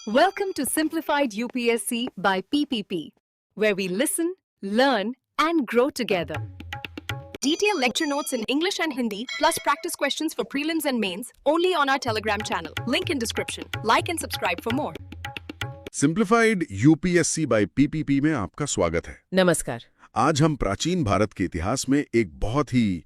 Welcome to Simplified UPSC by PPP, where we listen, learn, and grow together. Detailed lecture notes in English and Hindi, plus practice questions for prelims and mains, only on our Telegram channel. Link in description. Like and subscribe for more. Simplified UPSC by PPP में आपका स्वागत है। नमस्कार। आज हम प्राचीन भारत के इतिहास में एक बहुत ही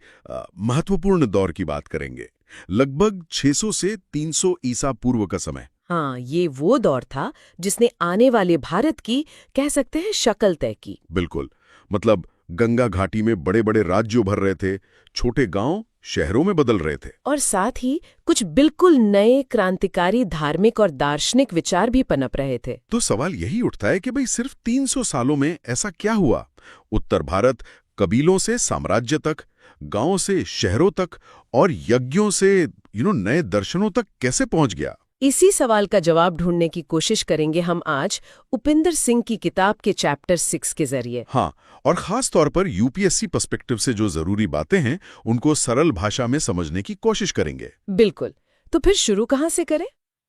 महत्वपूर्ण दौर की बात करेंगे। लगभग 600 से 300 ईसा पूर्व का समय। हाँ, ये वो दौर था जिसने आने वाले भारत की कह सकते हैं शक्ल तय की। बिल्कुल, मतलब गंगा घाटी में बड़े बड़े राज्य उभर रहे थे, छोटे गांव शहरों में बदल रहे थे, और साथ ही कुछ बिल्कुल नए क्रांतिकारी धार्मिक और दार्शनिक विचार भी पनप रहे थे। तो सवाल यही उठता है कि भाई सिर्फ 300 सालों में ऐसा क्या हुआ? उत्तर भारत कबीलों से साम्राज्य तक, गांवों से शहरों तक और यज्ञों से नए दर्शनों तक कैसे पहुंच गया? इसी सवाल का जवाब ढूंढने की कोशिश करेंगे हम आज उपिंदर सिंह की किताब के चैप्टर 6 के जरिए। हाँ, और खास तौर पर यूपीएससी पर्सपेक्टिव से जो जरूरी बातें हैं उनको सरल भाषा में समझने की कोशिश करेंगे। बिल्कुल। तो फिर शुरू कहाँ से करें?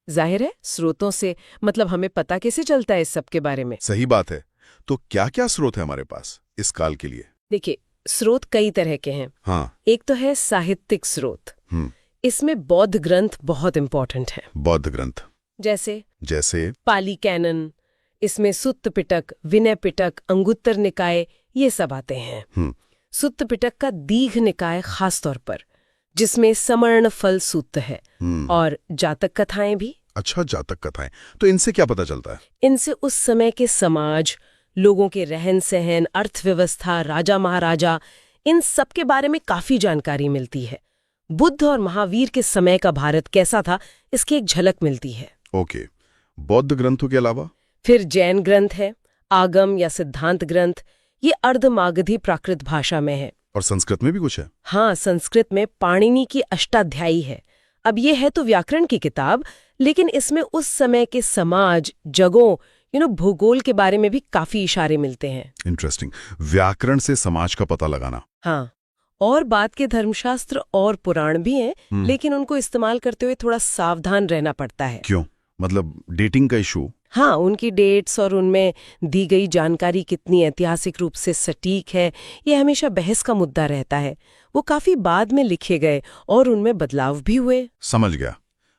जाहिर है स्रोतों से, मतलब हमें पता कैसे चलता है इस सब के बारे में। सही बात है। तो क्या क्या स्रोत है हमारे पास इस काल के लिए? देखिए, स्रोत कई तरह के हैं। हाँ। एक तो है साहित्यिक स्रोत। इसमें बौद्ध ग्रंथ बहुत इंपॉर्टेंट है। बौद्ध ग्रंथ जैसे पाली कैनन, इसमें सुत्त पिटक, विनय पिटक, अंगुत्तर निकाय, ये सब आते हैं। सुत्त पिटक का दीघ निकाय खास तौर पर, जिसमें समर्ण फल सूत्र है, और जातक कथाएं भी। अच्छा, जातक कथाएं। तो इनसे क्या पता चलता है? इनसे उस समय के समाज, लोगों के रहन सहन, अर्थव्यवस्था, राजा महाराजा, इन सब के बारे में काफी जानकारी मिलती है। बुद्ध और महावीर के समय का भारत कैसा था, इसकी एक झलक मिलती है। ओके। बौद्ध ग्रंथों के अलावा फिर जैन ग्रंथ है, आगम या सिद्धांत ग्रंथ। ये अर्धमागधी प्राकृत भाषा में है। और संस्कृत में भी कुछ है? हाँ, संस्कृत में पाणिनि की अष्टाध्यायी है। अब ये है तो व्याकरण की किताब, लेकिन इसमें उस समय के समाज, जगहों, भूगोल के बारे में भी काफी इशारे मिलते हैं। इंटरेस्टिंग। व्याकरण से समाज का पता लगाना। हाँ, और बात के धर्मशास्त्र और पुराण भी हैं, लेकिन उनको इस्तेमाल करते हुए थोड़ा सावधान रहना पड़ता है। क्यों? मतलब डेटिंग का इशू? हाँ, उनकी डेट्स और उनमें दी गई जानकारी कितनी ऐतिहासिक रूप से सटीक है, ये हमेशा बहस का मुद्दा रहता है। वो काफी बाद में लिखे गए और उनमें बदलाव भी हुए। समझ गया।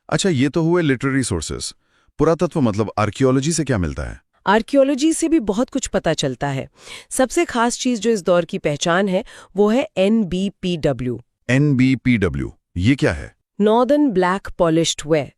अच्छा, ये तो हुए लिटरेरी सोर्सेस। पुरातत्व मतलब आर्कियोलॉजी से क्या मिलता है? आर्कियोलॉजी से भी बहुत कुछ पता चलता है। सबसे खास चीज जो इस दौर की पहचान है वो है NBPW। NBPW ये क्या है? नॉर्दर्न ब्लैक पॉलिश्ड वेयर,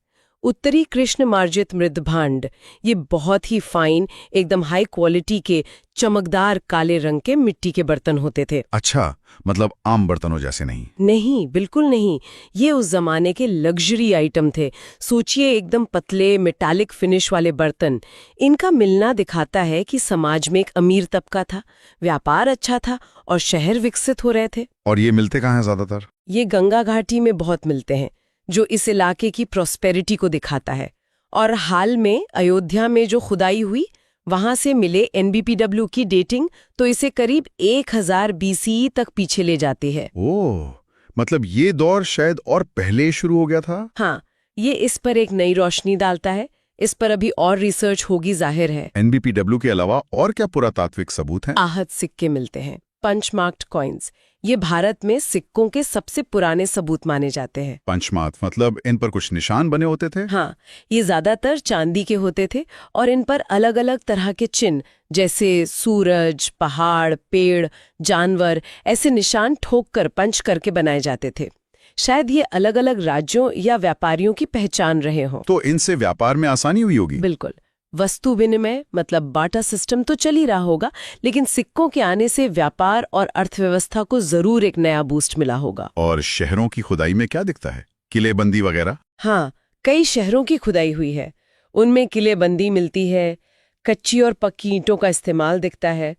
उत्तरी कृष्ण मार्जित मृदभांड। ये बहुत ही फाइन, एकदम हाई क्वालिटी के चमकदार काले रंग के मिट्टी के बर्तन होते थे। अच्छा, मतलब आम बर्तनों जैसे नहीं? नहीं, बिल्कुल नहीं। ये उस जमाने के लग्जरी आइटम थे। सोचिए, एकदम पतले मेटालिक फिनिश वाले बर्तन। इनका मिलना दिखाता है कि समाज में एक अमीर तबका था, व्यापार अच्छा था और शहर विकसित हो रहे थे। और ये मिलते कहाँ हैं ज्यादातर? ये गंगा घाटी में बहुत मिलते हैं, जो इस इलाके की प्रॉस्पेरिटी को दिखाता है। और हाल में अयोध्या में जो खुदाई हुई, वहां से मिले NBPW की डेटिंग तो इसे करीब 1000 BCE तक पीछे ले जाती है। ओह, मतलब ये दौर शायद और पहले शुरू हो गया था? हाँ, ये इस पर एक नई रोशनी डालता है। इस पर अभी और रिसर्च होगी, जाहिर है। NBPW के अलावा और क्या पुरातात्विक सबूत हैं? आहत सिक्के मिलते हैं, पंचमार्क्ड कॉइन्स। ये भारत में सिक्कों के सबसे पुराने सबूत माने जाते हैं। पंचमार्क मतलब इन पर कुछ निशान बने होते थे? हाँ, ये ज्यादातर चांदी के होते थे और इन पर अलग अलग तरह के चिन्ह, जैसे सूरज, पहाड़, पेड़, जानवर, ऐसे निशान ठोक कर पंच करके बनाए जाते थे। शायद ये अलग अलग राज्यों या व्यापारियों की पहचान रहे हों। तो इनसे व्यापार में आसानी हुई होगी? बिल्कुल। वस्तु विनिमय मतलब बाटा सिस्टम तो चल ही रहा होगा, लेकिन सिक्कों के आने से व्यापार और अर्थव्यवस्था को जरूर एक नया बूस्ट मिला होगा। और शहरों की खुदाई में क्या दिखता है? किलेबंदी वगैरह? हाँ, कई शहरों की खुदाई हुई है। उनमें किलेबंदी मिलती है, कच्ची और पक्की ईंटों का इस्तेमाल दिखता है।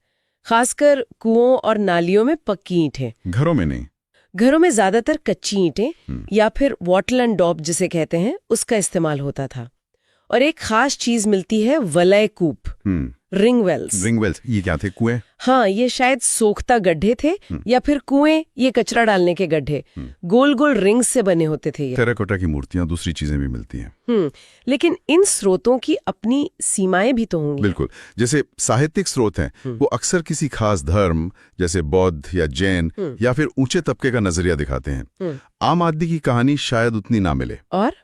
खासकर कुओं और नालियों में पक्की ईंटें। घरों में नहीं? घरों में ज्यादातर कच्ची ईंटें या फिर वॉटल एंड डॉब जिसे कहते हैं, उसका इस्तेमाल होता था। और एक खास चीज मिलती है, वलय कूप। Ring wells. रिंग वेल्स, ये क्या थे? कुएं? हाँ, ये शायद सोखता गड्ढे थे या फिर कुएं, ये कचरा डालने के गड्ढे। गोल गोल रिंग्स से बने होते थे ये। टेराकोटा की मूर्तियां, दूसरी चीजें भी मिलती हैं। लेकिन इन स्रोतों की अपनी सीमाएं भी तो होंगी। बिल्कुल। जैसे साहित्यिक स्रोत हैं, वो अक्सर किसी खास धर्म जैसे बौद्ध या जैन या फिर ऊंचे तबके का नजरिया दिखाते हैं। आम आदमी की कहानी शायद उतनी ना मिले। और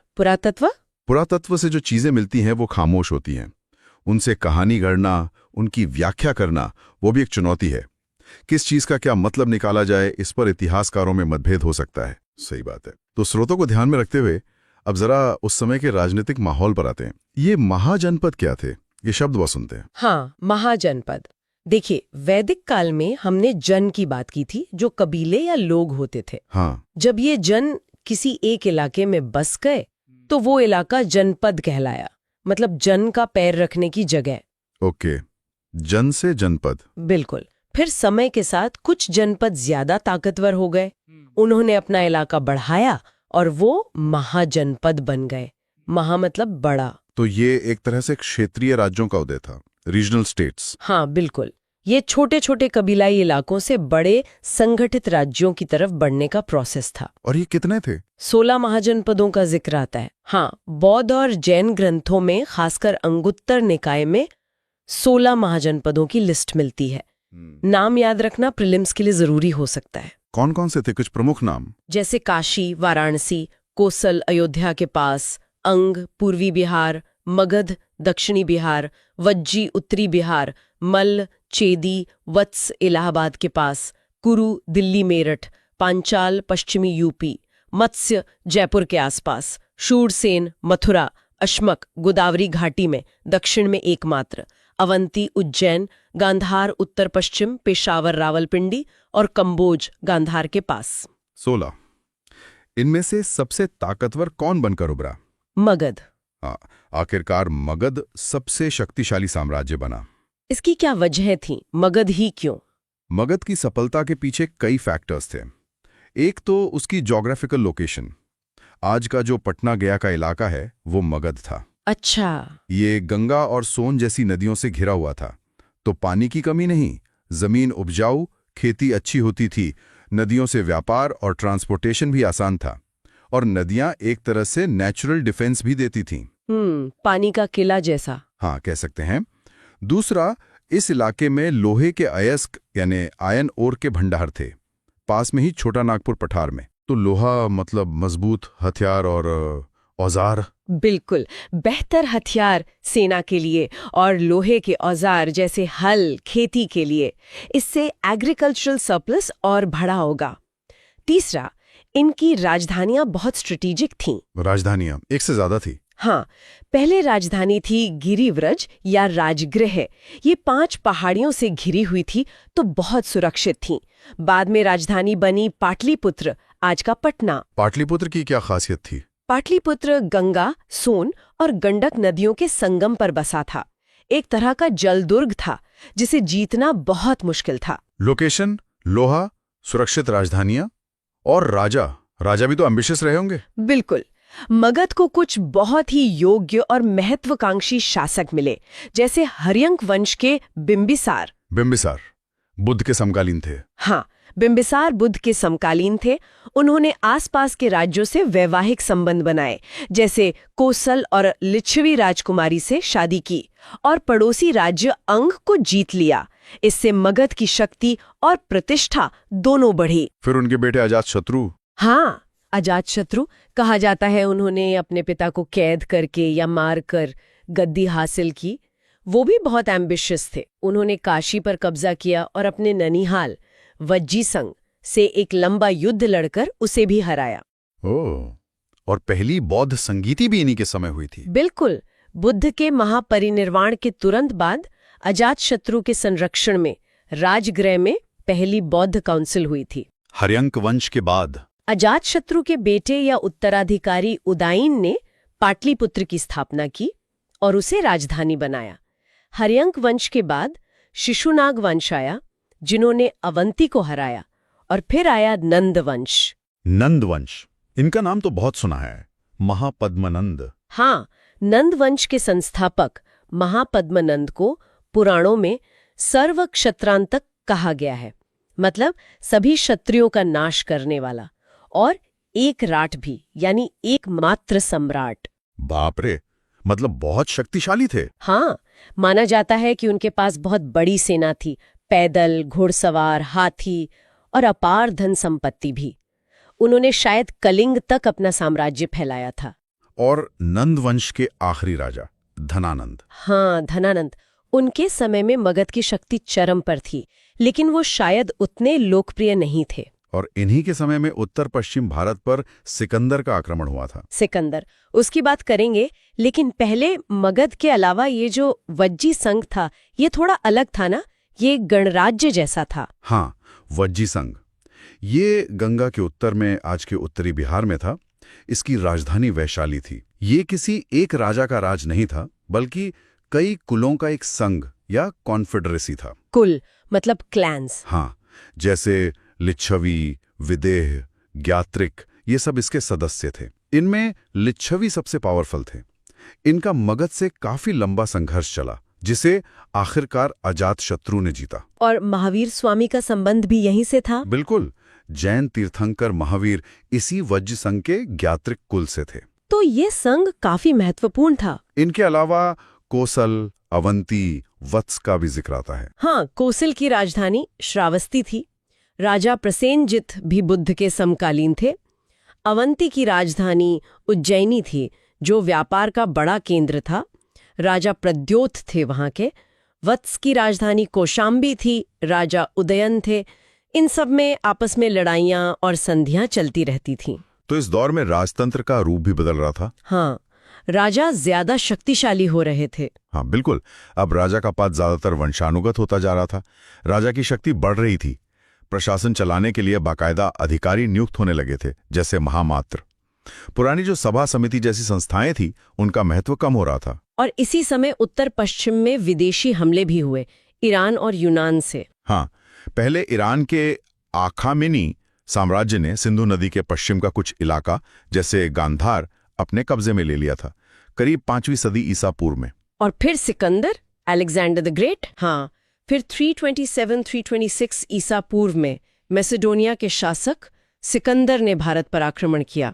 पुरातत्व से जो चीजें मिलती हैं वो खामोश होती हैं। उनसे कहानी गढ़ना, उनकी व्याख्या करना, वो भी एक चुनौती है। किस चीज का क्या मतलब निकाला जाए, इस पर इतिहासकारों में मतभेद हो सकता है। सही बात है। तो स्रोतों को ध्यान में रखते हुए अब जरा उस समय के राजनीतिक माहौल पर आते हैं। ये महाजनपद क्या थे? ये शब्द बहुत सुनते हैं। हाँ, महाजनपद। देखिए, वैदिक काल में हमने जन की बात की थी, जो कबीले या लोग होते थे। हाँ। जब ये जन किसी एक इलाके में बस गए तो वो इलाका जनपद कहलाया, मतलब जन का पैर रखने की जगह। ओके, जन से जनपद। बिल्कुल। फिर समय के साथ कुछ जनपद ज्यादा ताकतवर हो गए, उन्होंने अपना इलाका बढ़ाया और वो महाजनपद बन गए। महा मतलब बड़ा। तो ये एक तरह से क्षेत्रीय राज्यों का उदय था, रीजनल स्टेट्स। हाँ, बिल्कुल। ये छोटे छोटे कबीलाई इलाकों से बड़े संगठित राज्यों की तरफ बढ़ने का प्रोसेस था। और ये कितने थे? 16 महाजनपदों का जिक्र आता है। हाँ, बौद्ध और जैन ग्रंथों में, खासकर अंगुत्तर निकाय में 16 महाजनपदों की लिस्ट मिलती है। नाम याद रखना प्रीलिम्स के लिए जरूरी हो सकता है। कौन कौन से थे? कुछ प्रमुख नाम? जैसे काशी, वाराणसी, कोसल अयोध्या के पास, अंग पूर्वी बिहार, मगध दक्षिणी बिहार, वज्जी उत्तरी बिहार, मल्ल चेदी वत्स इलाहाबाद के पास, कुरु दिल्ली मेरठ, पांचाल पश्चिमी यूपी, मत्स्य जयपुर के आसपास, शूरसेन मथुरा, अश्मक गोदावरी घाटी में दक्षिण में एकमात्र, अवंती उज्जैन, गांधार उत्तर पश्चिम, पेशावर रावलपिंडी और कंबोज गांधार के पास। 16। इनमें से सबसे ताकतवर कौन बनकर उभरा? मगध। हाँ, आखिरकार मगध सबसे शक्तिशाली साम्राज्य बना। इसकी क्या वजह थी? मगध ही क्यों? मगध की सफलता के पीछे कई फैक्टर्स थे। एक तो उसकी ज्योग्राफिकल लोकेशन। आज का जो पटना गया का इलाका है वो मगध था। अच्छा। ये गंगा और सोन जैसी नदियों से घिरा हुआ था, तो पानी की कमी नहीं, जमीन उपजाऊ, खेती अच्छी होती थी, नदियों से व्यापार और ट्रांसपोर्टेशन भी आसान था, और नदियां एक तरह से नेचुरल डिफेंस भी देती थीं। पानी का किला जैसा। हाँ, कह सकते हैं। दूसरा, इस इलाके में लोहे के अयस्क यानी आयन ओर के भंडार थे, पास में ही छोटा नागपुर पठार में। तो लोहा मतलब मजबूत हथियार और औजार। बिल्कुल, बेहतर हथियार सेना के लिए और लोहे के औजार जैसे हल खेती के लिए। इससे एग्रीकल्चरल सरप्लस और बढ़ा होगा। तीसरा, इनकी राजधानियां बहुत स्ट्रेटेजिक थीं। राजधानियां एक से ज्यादा थी। हाँ, पहले राजधानी थी गिरिव्रज या राजगृह। ये 5 पहाड़ियों से घिरी हुई थी, तो बहुत सुरक्षित थी। बाद में राजधानी बनी पाटलिपुत्र, आज का पटना। पाटलिपुत्र की क्या खासियत थी? पाटलिपुत्र गंगा, सोन और गंडक नदियों के संगम पर बसा था। एक तरह का जलदुर्ग था जिसे जीतना बहुत मुश्किल था। लोकेशन, लोहा, सुरक्षित राजधानियां और राजा भी तो एम्बिशियस रहे होंगे। बिल्कुल। मगध को कुछ बहुत ही योग्य और महत्वाकांक्षी शासक मिले, जैसे हर्यंक वंश के बिंबिसार। बिंबिसार बुद्ध के समकालीन थे। हाँ, बिंबिसार बुद्ध के समकालीन थे। उन्होंने आसपास के राज्यों से वैवाहिक संबंध बनाए, जैसे कोसल और लिच्छवी राजकुमारी से शादी की और पड़ोसी राज्य अंग को जीत लिया। इससे मगध की शक्ति और प्रतिष्ठा दोनों बढ़ी। फिर उनके बेटे अजातशत्रु। हाँ, अजातशत्रु कहा जाता है उन्होंने अपने पिता को कैद करके या मारकर गद्दी हासिल की। वो भी बहुत एम्बिशियस थे। उन्होंने काशी पर कब्जा किया और अपने ननिहाल वज्जी संग से एक लंबा युद्ध लड़कर उसे भी हराया। ओह, और पहली बौद्ध संगीति भी इन्हीं के समय हुई थी। बिल्कुल। बुद्ध के महापरिनिर्वाण के तुरंत बाद अजातशत्रु के संरक्षण में राजगृह में पहली बौद्ध काउंसिल हुई थी। हर्यंक वंश के बाद अजातशत्रु के बेटे या उत्तराधिकारी उदायन ने पाटलिपुत्र की स्थापना की और उसे राजधानी बनाया। हर्यंक वंश के बाद शिशुनाग वंश आया, जिन्होंने अवंती को हराया, और फिर आया नंद वंश। नंद वंश, इनका नाम तो बहुत सुना है, महापद्मनंद। हाँ, नंद वंश के संस्थापक महापद्मनंद को पुराणों में सर्व क्षत्रांतक कहा गया है, मतलब सभी क्षत्रियों का नाश करने वाला, और एक राट भी, यानी एकमात्र सम्राट। बाप रे, मतलब बहुत शक्तिशाली थे। हाँ, माना जाता है कि उनके पास बहुत बड़ी सेना थी, पैदल, घुड़सवार, हाथी और अपार धन संपत्ति भी। उन्होंने शायद कलिंग तक अपना साम्राज्य फैलाया था। और नंद वंश के आखिरी राजा धनानंद। हाँ, धनानंद। उनके समय में मगध की शक्ति चरम पर थी, लेकिन वो शायद उतने लोकप्रिय नहीं थे। और इन्हीं के समय में उत्तर पश्चिम भारत पर सिकंदर का आक्रमण हुआ था। सिकंदर, उसकी बात करेंगे, लेकिन पहले मगध के अलावा ये जो वज्जी संघ था, ये थोड़ा अलग था ना? ये गणराज्य जैसा था। हाँ, वज्जी संघ। ये गंगा के उत्तर में, आज के उत्तरी बिहार में था। इसकी राजधानी वैशाली थी। ये किसी एक राजा का राज नहीं था, बल्कि कई कुलों का एक संघ या कॉन्फेडरेसी था। कुल मतलब क्लैंस। हाँ, जैसे लिच्छवी, विदेह, ज्ञात्रिक, ये सब इसके सदस्य थे। इनमें लिच्छवी सबसे पावरफुल थे। इनका मगध से काफी लंबा संघर्ष चला, जिसे आखिरकार अजातशत्रु ने जीता। और महावीर स्वामी का संबंध भी यहीं से था। बिल्कुल, जैन तीर्थंकर महावीर इसी वज्र संघ के ज्ञात्रिक कुल से थे। तो ये संघ काफी महत्वपूर्ण था। इनके अलावा कोसल, अवंती, वत्स का भी जिक्र आता है। हाँ, कोसल की राजधानी श्रावस्ती थी। राजा प्रसेनजित भी बुद्ध के समकालीन थे। अवंती की राजधानी उज्जैनी थी, जो व्यापार का बड़ा केंद्र था। राजा प्रद्योत थे वहां के। वत्स की राजधानी कौशाम्बी थी, राजा उदयन थे। इन सब में आपस में लड़ाइयां और संधियां चलती रहती थीं। तो इस दौर में राजतंत्र का रूप भी बदल रहा था। हाँ, राजा ज्यादा शक्तिशाली हो रहे थे। हाँ बिल्कुल, अब राजा का पद ज्यादातर वंशानुगत होता जा रहा था। राजा की शक्ति बढ़ रही थी। प्रशासन चलाने के लिए बाकायदा अधिकारी नियुक्त होने लगे थे, जैसे महामात्र। पुरानी जो सभा समिति जैसी संस्थाएं थी, उनका महत्व कम हो रहा था। और इसी समय उत्तर पश्चिम में विदेशी हमले भी हुए, ईरान और यूनान से। हाँ, पहले ईरान के आखामेनी साम्राज्य ने सिंधु नदी के पश्चिम का कुछ इलाका, जैसे गांधार, अपने कब्जे में ले लिया था, करीब 5वीं सदी ईसा पूर्व में। और फिर सिकंदर, अलेक्जेंडर द ग्रेट। हाँ, फिर 327-326 ईसा पूर्व में मैसेडोनिया के शासक सिकंदर ने भारत पर आक्रमण किया।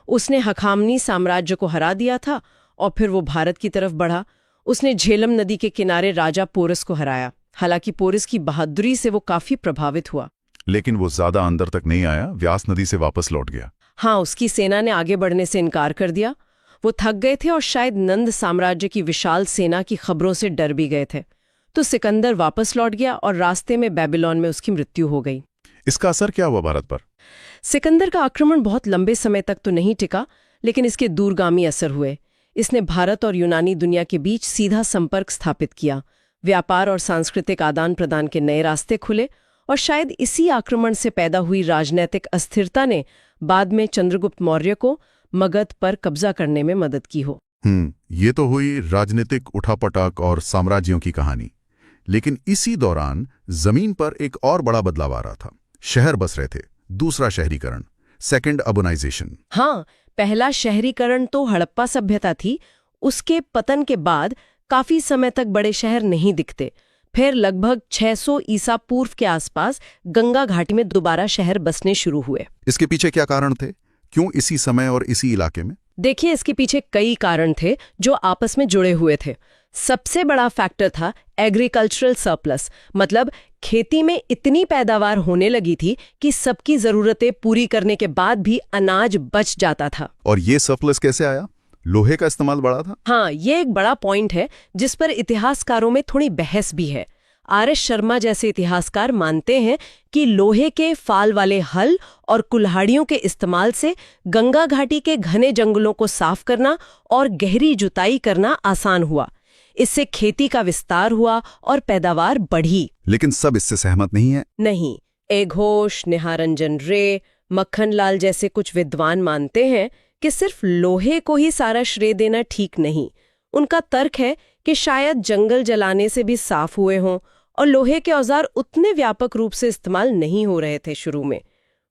उसने हखामनी साम्राज्य को हरा दिया था और फिर वो भारत की तरफ बढ़ा। उसने झेलम नदी के किनारे राजा पोरस को हराया। हालांकि पोरस की बहादुरी से वो काफी प्रभावित हुआ, लेकिन वो ज्यादा अंदर तक नहीं आया, व्यास नदी से वापस लौट गया। हाँ, उसकी सेना ने आगे बढ़ने से इनकार कर दिया। वो थक गए थे और शायद नंद साम्राज्य की विशाल सेना की खबरों से डर भी गए थे। तो सिकंदर वापस लौट गया और रास्ते में बेबीलोन में उसकी मृत्यु हो गई। इसका असर क्या हुआ भारत पर? सिकंदर का आक्रमण बहुत लंबे समय तक तो नहीं टिका, लेकिन इसके दूरगामी असर हुए। इसने भारत और यूनानी दुनिया के बीच सीधा संपर्क स्थापित किया। व्यापार और सांस्कृतिक आदान प्रदान के नए रास्ते खुले, और शायद इसी आक्रमण से पैदा हुई राजनैतिक अस्थिरता ने बाद में चंद्रगुप्त मौर्य को मगध पर कब्जा करने में मदद की हो। ये तो हुई राजनीतिक उठापटक और साम्राज्यों की कहानी। लेकिन इसी दौरान जमीन पर एक और बड़ा बदलाव आ रहा था। शहर बस रहे थे। दूसरा शहरीकरण, सेकेंड अर्बनाइजेशन। हाँ, पहला शहरीकरण तो हड़प्पा सभ्यता थी। उसके पतन के बाद काफी समय तक बड़े शहर नहीं दिखते। फिर लगभग 600 ईसा पूर्व के आसपास गंगा घाटी में दोबारा शहर बसने शुरू हुए। इसके पीछे क्या कारण थे? क्यों इसी समय और इसी इलाके में? देखिए, इसके पीछे कई कारण थे जो आपस में जुड़े हुए थे। सबसे बड़ा फैक्टर था एग्रीकल्चरल सरप्लस, मतलब खेती में इतनी पैदावार होने लगी थी कि सबकी जरूरतें पूरी करने के बाद भी अनाज बच जाता था। और ये सरप्लस कैसे आया? लोहे का इस्तेमाल बढ़ा था। हाँ, ये एक बड़ा पॉइंट है जिस पर इतिहासकारों में थोड़ी बहस भी है। आर.एस. शर्मा जैसे इतिहासकार मानते हैं कि लोहे के फाल वाले हल और कुल्हाड़ियों के इस्तेमाल से गंगा घाटी के घने जंगलों को साफ करना और गहरी जुताई करना आसान हुआ। इससे खेती का विस्तार हुआ और पैदावार बढ़ी। लेकिन सब इससे सहमत नहीं है। नहीं, ए घोष, निहारंजन रे, मक्खनलाल जैसे कुछ विद्वान मानते हैं कि सिर्फ लोहे को ही सारा श्रेय देना ठीक नहीं। उनका तर्क है कि शायद जंगल जलाने से भी साफ हुए हों, और लोहे के औजार उतने व्यापक रूप से इस्तेमाल नहीं हो रहे थे शुरू में।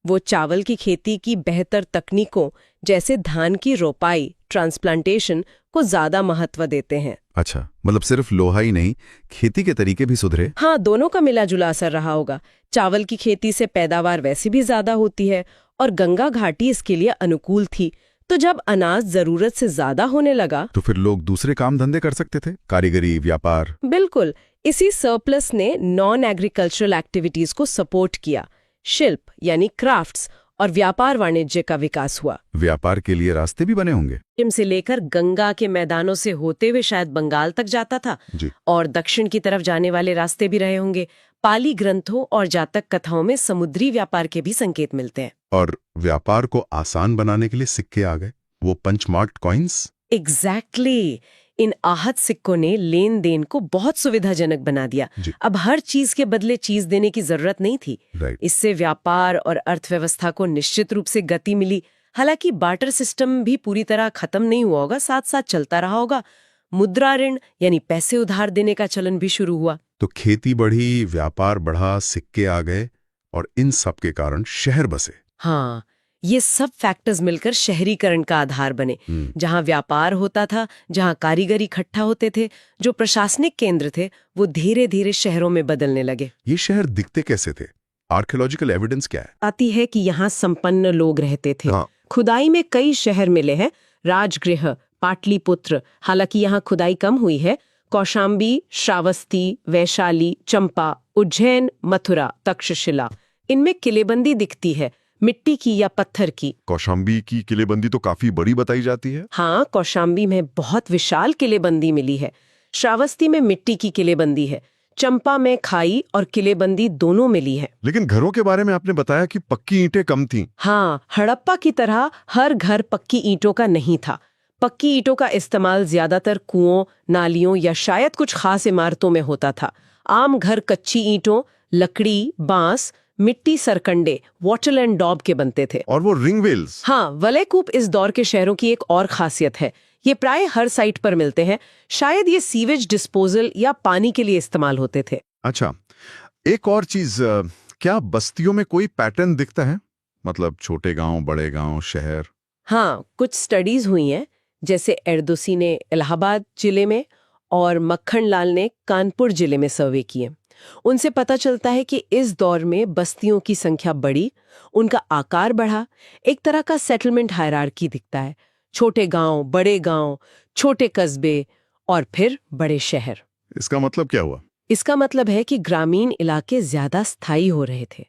वो चावल की खेती की बेहतर तकनीकों, जैसे धान की रोपाई, ट्रांसप्लांटेशन को ज्यादा महत्व देते हैं। अच्छा, मतलब सिर्फ लोहा ही नहीं, खेती के तरीके भी सुधरे। हाँ, दोनों का मिला जुला असर रहा होगा। चावल की खेती से पैदावार वैसे भी ज्यादा होती है और गंगा घाटी इसके लिए अनुकूल थी। तो जब अनाज जरूरत से ज्यादा होने लगा तो फिर लोग दूसरे काम धंधे कर सकते थे, कारीगरी, व्यापार। बिल्कुल, इसी सरप्लस ने नॉन एग्रीकल्चरल एक्टिविटीज को सपोर्ट किया। शिल्प यानी क्राफ्ट्स और व्यापार वाणिज्य का विकास हुआ। व्यापार के लिए रास्ते भी बने होंगे। पश्चिम से लेकर गंगा के मैदानों से होते हुए शायद बंगाल तक जाता था जी। और दक्षिण की तरफ जाने वाले रास्ते भी रहे होंगे। पाली ग्रंथों और जातक कथाओं में समुद्री व्यापार के भी संकेत मिलते हैं। और व्यापार को आसान बनाने के लिए सिक्के आ गए, वो पंचमार्क कॉइन्स। एग्जैक्टली इन आहत सिक्कों ने लेन देन को बहुत सुविधाजनक बना दिया। जी। अब हर चीज के बदले चीज देने की जरूरत नहीं थी। राइट। इससे व्यापार और अर्थव्यवस्था को निश्चित रूप से गति मिली। हालांकि बार्टर सिस्टम भी पूरी तरह खत्म नहीं हुआ होगा, साथ साथ चलता रहा होगा। मुद्रा ऋण यानी पैसे उधार देने का चलन भी शुरू हुआ। तो खेती बढ़ी, व्यापार बढ़ा, सिक्के आ गए और इन सब के कारण शहर बसे। हाँ, ये सब फैक्टर्स मिलकर शहरीकरण का आधार बने। जहां व्यापार होता था, जहां कारीगर इकट्ठा होते थे, जो प्रशासनिक केंद्र थे, वो धीरे धीरे शहरों में बदलने लगे। ये शहर दिखते कैसे थे? आर्कियोलॉजिकल एविडेंस क्या है? आती है कि यहाँ संपन्न लोग रहते थे। हाँ। खुदाई में कई शहर मिले हैं। राजगृह, पाटलिपुत्र, हालांकि यहाँ खुदाई कम हुई है। कौशाम्बी, श्रावस्ती, वैशाली, चंपा, उज्जैन, मथुरा, तक्षशिला, इनमें किलेबंदी दिखती है, मिट्टी की या पत्थर की। कौशाम्बी की किलेबंदी तो काफी बड़ी बताई जाती है। हाँ, कौशाम्बी में बहुत विशाल किलेबंदी मिली है। श्रावस्ती में मिट्टी की किलेबंदी है। चंपा में खाई और किलेबंदी दोनों मिली है। लेकिन घरों के बारे में आपने बताया कि पक्की ईंटें कम थीं। हाँ, हड़प्पा की तरह हर घर पक्की ईंटों का नहीं था। पक्की ईंटों का इस्तेमाल ज्यादातर कुओं, नालियों या शायद कुछ खास इमारतों में होता था। आम घर कच्ची ईंटों, लकड़ी, बांस, मिट्टी सरकंडे, वॉटल एंड डॉब के बनते थे। और वो रिंग वेल्स। हाँ, वलयकूप इस दौर के शहरों की एक और खासियत है। ये प्राय हर साइट पर मिलते हैं। शायद ये सीवेज डिस्पोजल या पानी के लिए इस्तेमाल होते थे। अच्छा, एक और चीज, क्या बस्तियों में कोई पैटर्न दिखता है? मतलब छोटे गांव, बड़े गांव, शहर। हाँ, कुछ स्टडीज हुई हैं, जैसे एर्दोसी ने इलाहाबाद जिले में और मक्खन लाल ने कानपुर जिले में सर्वे किए। उनसे पता चलता है कि इस दौर में बस्तियों की संख्या बढ़ी, उनका आकार बढ़ा, एक तरह का सेटलमेंट हायरार्की दिखता है। छोटे गांव, छोटे कस्बे और फिर बड़े शहर। इसका मतलब क्या हुआ? इसका मतलब है कि ग्रामीण इलाके ज्यादा स्थायी हो रहे थे,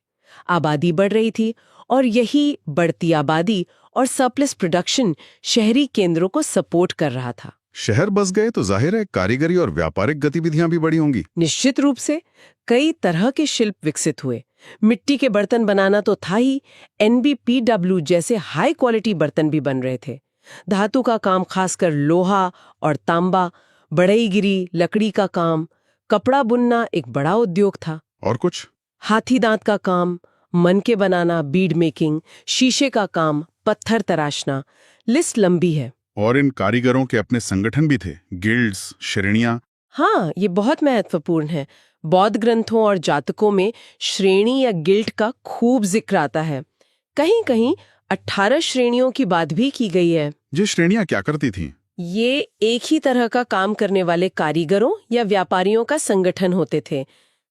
आबादी बढ़ रही थी और यही बढ़ती आबादी और सरप्लस प्रोडक्शन शहरी केंद्रों को सपोर्ट कर रहा था। शहर बस गए तो जाहिर है कारीगरी और व्यापारिक गतिविधियां भी बढ़ी होंगी। निश्चित रूप से कई तरह के शिल्प विकसित हुए। मिट्टी के बर्तन बनाना तो था ही, NBPW जैसे हाई क्वालिटी बर्तन भी बन रहे थे। धातु का काम, खासकर लोहा और तांबा, बढ़ईगिरी, लकड़ी का काम, कपड़ा बुनना एक बड़ा उद्योग था। और कुछ? हाथी दांत का काम, मनके बनाना, बीड मेकिंग, शीशे का काम, पत्थर तराशना, लिस्ट लंबी है। और इन कारीगरों के अपने संगठन भी थे, गिल्ड्स, श्रेणियां। हाँ, ये बहुत महत्वपूर्ण है। बौद्ध ग्रंथों और जातकों में श्रेणी या गिल्ड का खूब जिक्र आता है। कहीं कहीं 18 श्रेणियों की बात भी की गई है। ये श्रेणियां क्या करती थीं? ये एक ही तरह का काम करने वाले कारीगरों या व्यापारियों का संगठन होते थे।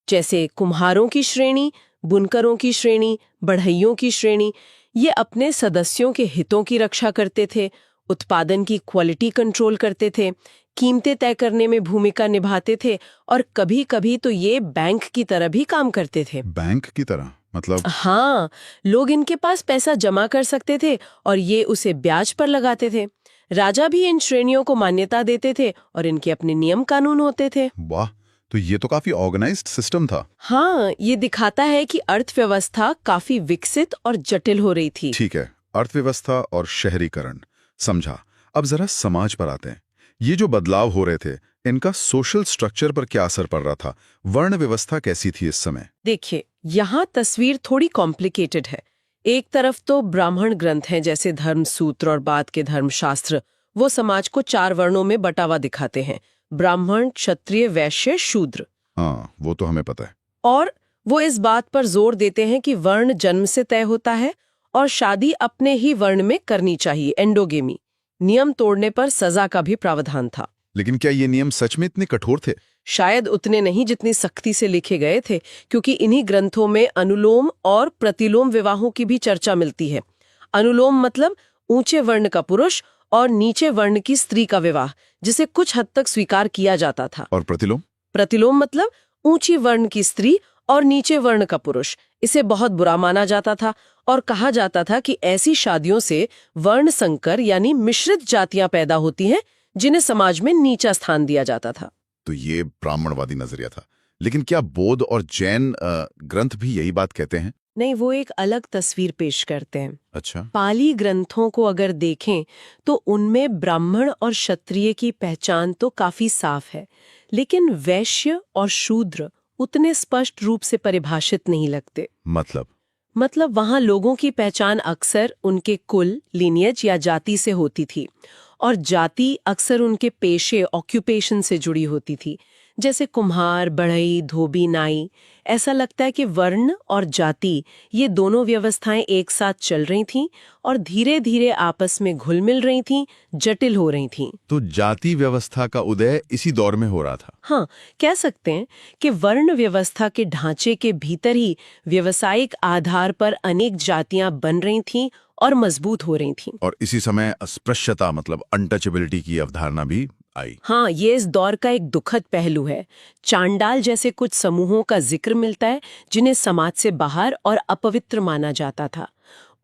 जैसे कुम्हारों की श्रेणी, बुनकरों की श्रेणी, बढ़इयों की श्रेणी। ये अपने सदस्यों के हितों की रक्षा करते थे, उत्पादन की क्वालिटी कंट्रोल करते थे, कीमतें तय करने में भूमिका निभाते थे और कभी-कभी तो ये बैंक की तरह भी काम करते थे। बैंक की तरह मतलब? हाँ, लोग इनके पास पैसा जमा कर सकते थे और ये उसे ब्याज पर लगाते थे। राजा भी इन श्रेणियों को मान्यता देते थे और इनके अपने नियम कानून होते थे। वाह, तो ये तो काफी ऑर्गेनाइज्ड सिस्टम था। हाँ, ये दिखाता है कि अर्थव्यवस्था काफी विकसित और जटिल हो रही थी। ठीक है, अर्थव्यवस्था और शहरीकरण समझा। अब जरा समाज पर आते हैं। ये जो बदलाव हो रहे थे, इनका सोशल स्ट्रक्चर पर क्या असर पड़ रहा था? वर्ण व्यवस्था कैसी थी इस समय? देखिए, यहाँ तस्वीर थोड़ी कॉम्प्लिकेटेड है। एक तरफ तो ब्राह्मण ग्रंथ हैं, जैसे धर्मसूत्र और बाद के धर्मशास्त्र, वो समाज को 4 वर्णों में बंटा दिखाते हैं: ब्राह्मण, क्षत्रिय, वैश्य, शूद्र। हाँ, वो तो हमें पता है। और वो इस बात पर जोर देते हैं कि वर्ण जन्म से तय होता है और शादी अपने ही वर्ण में करनी चाहिए, एंडोगेमी। नियम तोड़ने पर सजा का भी प्रावधान था। लेकिन क्या ये नियम सच में इतने कठोर थे? शायद उतने नहीं जितनी सख्ती से लिखे गए थे, क्योंकि इन्हीं ग्रंथों में अनुलोम और प्रतिलोम विवाहों की भी चर्चा मिलती है। अनुलोम मतलब ऊंचे वर्ण का पुरुष और नीचे वर्ण की स्त्री का विवाह, जिसे कुछ हद तक स्वीकार किया जाता था। और प्रतिलोम? प्रतिलोम मतलब ऊंची वर्ण की स्त्री और नीचे वर्ण का पुरुष। इसे बहुत बुरा माना जाता था और कहा जाता था कि ऐसी शादियों से वर्ण संकर यानी मिश्रित जातियां पैदा होती हैं, जिन्हें समाज में नीचा स्थान दिया जाता था। तो ये ब्राह्मणवादी नजरिया था। लेकिन क्या बौद्ध और जैन ग्रंथ भी यही बात कहते हैं? नहीं, वो एक अलग तस्वीर पेश करते हैं। अच्छा। पाली ग्रंथों को अगर देखें तो उनमें ब्राह्मण और क्षत्रिय की पहचान तो काफी साफ है, लेकिन वैश्य और शूद्र उतने स्पष्ट रूप से परिभाषित नहीं लगते। मतलब वहां लोगों की पहचान अक्सर उनके कुल, लिनियज या जाति से होती थी, और जाति अक्सर उनके पेशे, ऑक्यूपेशन से जुड़ी होती थी, जैसे कुम्हार, बढ़ई, धोबी, नाई। ऐसा लगता है कि वर्ण और जाति ये दोनों व्यवस्थाएं एक साथ चल रही थीं और धीरे धीरे आपस में घुल मिल रही थीं, जटिल हो रही थीं। तो जाति व्यवस्था का उदय इसी दौर में हो रहा था। हाँ, कह सकते हैं कि वर्ण व्यवस्था के ढांचे के भीतर ही व्यावसायिक आधार पर अनेक जातियां बन रही थीं और मजबूत हो रही थीं। और इसी समय अस्पृश्यता मतलब अनटचेबिलिटी की अवधारणा भी आई। हाँ, ये इस दौर का एक दुखद पहलू है। चांडाल जैसे कुछ समूहों का जिक्र मिलता है जिन्हें समाज से बाहर और अपवित्र माना जाता था।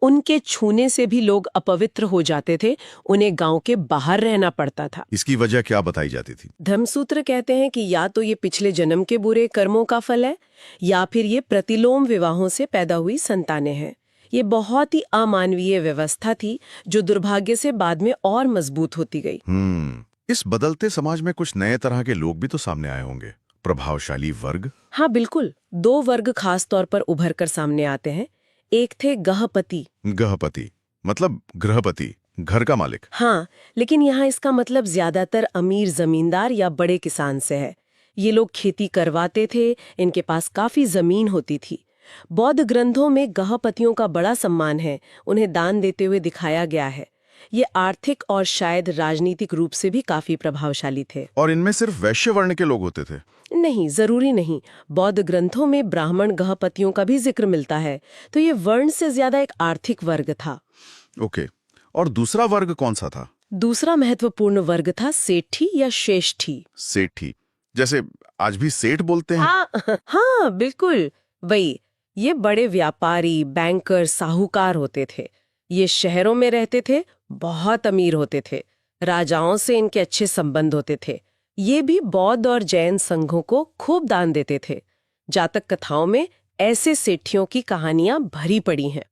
उनके छूने से भी लोग अपवित्र हो जाते थे, उन्हें गांव के बाहर रहना पड़ता था। इसकी वजह क्या बताई जाती थी? धर्मसूत्र कहते हैं कि या तो ये पिछले जन्म के बुरे कर्मों का फल है, या फिर ये प्रतिलोम विवाहों से पैदा हुई संतानें हैं। ये बहुत ही अमानवीय व्यवस्था थी जो दुर्भाग्य से बाद में और मजबूत होती गई। इस बदलते समाज में कुछ नए तरह के लोग भी तो सामने आए होंगे। प्रभावशाली वर्ग? हाँ बिल्कुल, 2 वर्ग खास तौर पर उभर कर सामने आते हैं। एक थे गहपति। गहपति मतलब गृहपति, घर का मालिक। हाँ, लेकिन यहाँ इसका मतलब ज्यादातर अमीर जमींदार या बड़े किसान से है। ये लोग खेती करवाते थे, इनके पास काफी जमीन होती थी। बौद्ध ग्रंथों में गहपतियों का बड़ा सम्मान है, उन्हें दान देते हुए दिखाया गया है। ये आर्थिक और शायद राजनीतिक रूप से भी काफी प्रभावशाली थे। और इनमें सिर्फ वैश्य वर्ण के लोग होते थे? नहीं, जरूरी नहीं। बौद्ध ग्रंथों में ब्राह्मण गहपतियों का भी जिक्र मिलता है, तो ये वर्ण से ज्यादा एक आर्थिक वर्ग था। ओके, और दूसरा वर्ग कौन सा था? दूसरा महत्वपूर्ण वर्ग था सेठी या श्रेष्ठी। सेठी, जैसे आज भी सेठ बोलते हैं? हाँ बिल्कुल वही। ये बड़े व्यापारी, बैंकर, साहूकार होते थे। ये शहरों में रहते थे, बहुत अमीर होते थे, राजाओं से इनके अच्छे संबंध होते थे। ये भी बौद्ध और जैन संघों को खूब दान देते थे। जातक कथाओं में ऐसे सेठियों की कहानियां भरी पड़ी हैं।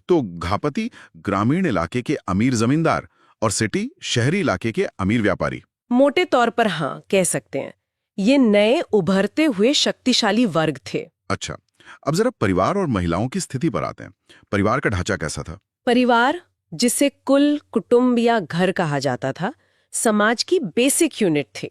तो घापति ग्रामीण इलाके के अमीर जमींदार और सेठी शहरी इलाके के अमीर व्यापारी? मोटे तौर पर हाँ, कह सकते हैं। ये नए उभरते हुए शक्तिशाली वर्ग थे। अच्छा, अब जरा परिवार और महिलाओं की स्थिति पर आते हैं। परिवार का ढांचा कैसा था? परिवार, जिसे कुल, कुटुंब या घर कहा जाता था, समाज की बेसिक यूनिट थी।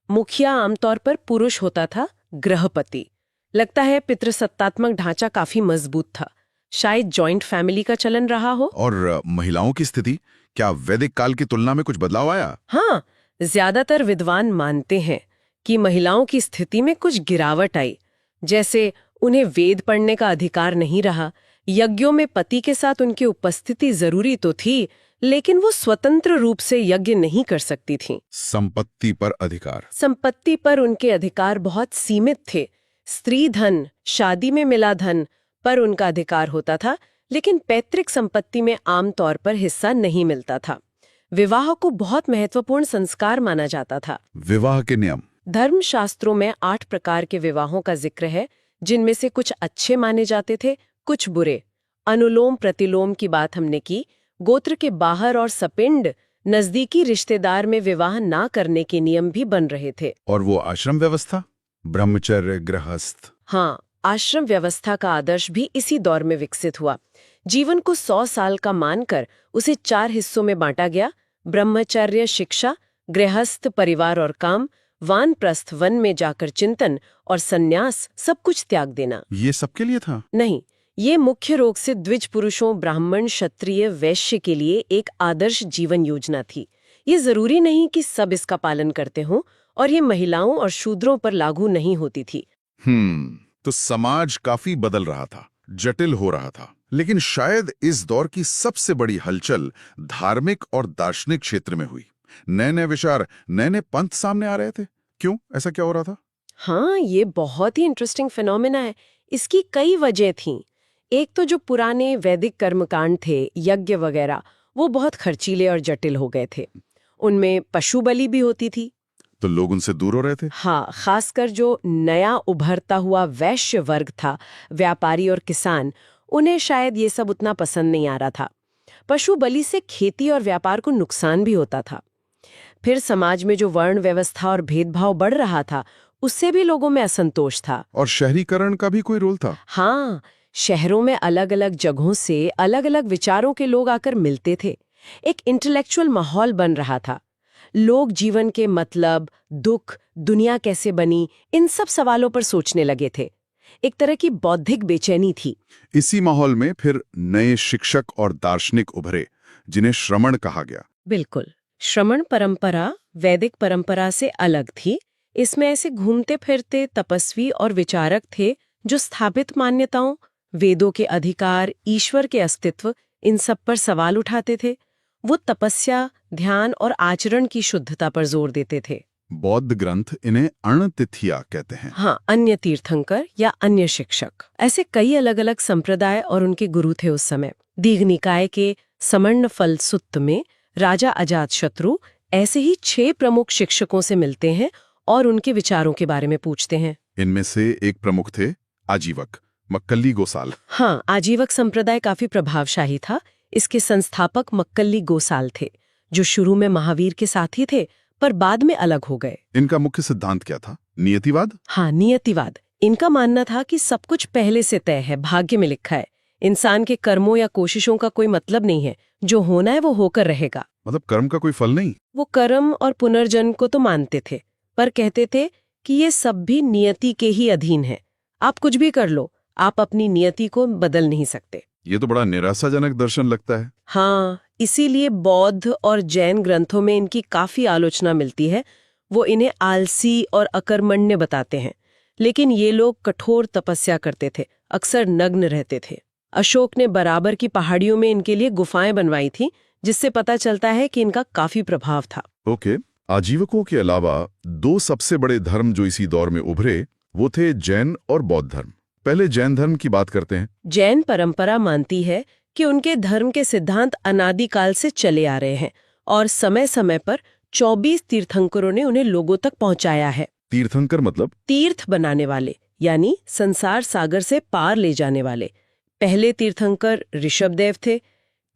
मुखिया आमतौर पर पुरुष होता था, गृहपति। लगता है पितृसत्तात्मक ढांचा काफी मजबूत था। शायद जॉइंट फैमिली का चलन रहा हो। और महिलाओं की स्थिति, क्या वैदिक काल की तुलना में कुछ बदलाव आया? हाँ, ज्यादातर विद्वान मानते हैं कि महिलाओं की स्थिति में कुछ गिरावट आई। जैसे उन्हें वेद पढ़ने का अधिकार नहीं रहा। यज्ञों में पति के साथ उनकी उपस्थिति जरूरी तो थी, लेकिन वो स्वतंत्र रूप से यज्ञ नहीं कर सकती थीं। संपत्ति पर अधिकार? संपत्ति पर उनके अधिकार बहुत सीमित थे। स्त्री धन, शादी में मिला धन पर उनका अधिकार होता था, लेकिन पैतृक संपत्ति में आमतौर पर हिस्सा नहीं मिलता था। विवाह को बहुत महत्वपूर्ण संस्कार माना जाता था। विवाह के नियम? धर्मशास्त्रों में 8 प्रकार के विवाहों का जिक्र है, जिनमें से कुछ अच्छे माने जाते थे, कुछ बुरे। अनुलोम प्रतिलोम की बात हमने की। गोत्र के बाहर और सपिंड, नजदीकी रिश्तेदार में विवाह ना करने के नियम भी बन रहे थे। और वो आश्रम व्यवस्था, ब्रह्मचर्य, गृहस्थ? हाँ, आश्रम व्यवस्था का आदर्श भी इसी दौर में विकसित हुआ। जीवन को 100 साल का मानकर उसे 4 हिस्सों में बांटा गया। ब्रह्मचर्य शिक्षा, गृहस्थ परिवार और काम, वानप्रस्थ वन में जाकर चिंतन, और सन्यास सब कुछ त्याग देना। ये सबके लिए था? नहीं, ये मुख्य रूप से द्विज पुरुषों, ब्राह्मण, क्षत्रिय, वैश्य के लिए एक आदर्श जीवन योजना थी। ये जरूरी नहीं कि सब इसका पालन करते हों, और ये महिलाओं और शूद्रों पर लागू नहीं होती थी। तो समाज काफी बदल रहा था, जटिल हो रहा था। लेकिन शायद इस दौर की सबसे बड़ी हलचल धार्मिक और दार्शनिक क्षेत्र में हुई। नए नए विचार, नए नए पंथ सामने आ रहे थे। क्यों, ऐसा क्या हो रहा था? हाँ, ये बहुत ही इंटरेस्टिंग फिनोमेना है। इसकी कई वजह थीं। एक तो जो पुराने वैदिक कर्मकांड थे, यज्ञ वगैरह, वो बहुत खर्चीले और जटिल हो गए थे। उनमें पशु बलि भी होती थी। तो लोग उनसे दूर हो रहे थे। हाँ, खासकर जो नया उभरता हुआ वैश्य वर्ग था, व्यापारी और किसान, उन्हें शायद ये सब उतना पसंद नहीं आ रहा था। पशु बलि से खेती और व्यापार को नुकसान भी होता था। फिर समाज में जो वर्ण व्यवस्था और भेदभाव बढ़ रहा था, उससे भी लोगों में असंतोष था। और शहरीकरण का भी कोई रोल था। हाँ, शहरों में अलग अलग जगहों से अलग अलग विचारों के लोग आकर मिलते थे। एक इंटेलेक्चुअल माहौल बन रहा था। लोग जीवन के मतलब, दुख, दुनिया कैसे बनी, इन सब सवालों पर सोचने लगे थे। एक तरह की बौद्धिक बेचैनी थी। इसी माहौल में फिर नए शिक्षक और दार्शनिक उभरे, जिन्हें श्रमण कहा गया। बिल्कुल। श्रमण परंपरा वैदिक परंपरा से अलग थी। इसमें ऐसे घूमते फिरते तपस्वी और विचारक थे जो स्थापित मान्यताओं, वेदों के अधिकार, ईश्वर के अस्तित्व, इन सब पर सवाल उठाते थे। वो तपस्या, ध्यान और आचरण की शुद्धता पर जोर देते थे। बौद्ध ग्रंथ इन्हें अणतिथिया कहते हैं। हाँ, अन्य तीर्थंकर या अन्य शिक्षक, ऐसे कई अलग अलग संप्रदाय और उनके गुरु थे उस समय। दीघ निकाय के समर्ण फल सुत्त में राजा अजातशत्रु ऐसे ही 6 प्रमुख शिक्षकों से मिलते हैं और उनके विचारों के बारे में पूछते हैं। इनमें से एक प्रमुख थे आजीवक, मक्कली गोसाल। हाँ, आजीवक संप्रदाय काफी प्रभावशाली था। इसके संस्थापक मक्कली गोसाल थे, जो शुरू में महावीर के साथी थे पर बाद में अलग हो गए। इनका मुख्य सिद्धांत क्या था? नियतिवाद। हाँ, नियतिवाद। इनका मानना था कि सब कुछ पहले से तय है, भाग्य में लिखा है। इंसान के कर्मों या कोशिशों का कोई मतलब नहीं है, जो होना है वो होकर रहेगा। मतलब कर्म का कोई फल नहीं। वो कर्म और पुनर्जन्म को तो मानते थे, पर कहते थे कि ये सब भी नियति के ही अधीन है। आप कुछ भी कर लो, आप अपनी नियति को बदल नहीं सकते। ये तो बड़ा निराशाजनक दर्शन लगता है। हाँ, इसीलिए बौद्ध और जैन ग्रंथों में इनकी काफी आलोचना मिलती है। वो इन्हें आलसी और अकर्मण्य बताते हैं। लेकिन ये लोग कठोर तपस्या करते थे, अक्सर नग्न रहते थे। अशोक ने बराबर की पहाड़ियों में इनके लिए गुफाएं बनवाई थी, जिससे पता चलता है कि इनका काफी प्रभाव था। ओके, आजीवकों के अलावा 2 सबसे बड़े धर्म जो इसी दौर में उभरे, वो थे जैन और बौद्ध धर्म। पहले जैन धर्म की बात करते हैं। जैन परंपरा मानती है कि उनके धर्म के सिद्धांत अनादिकाल से चले आ रहे हैं और समय समय पर 24 तीर्थंकरों ने उन्हें लोगों तक पहुंचाया है। तीर्थंकर मतलब? तीर्थ बनाने वाले, यानी संसार सागर से पार ले जाने वाले। पहले तीर्थंकर ऋषभदेव थे,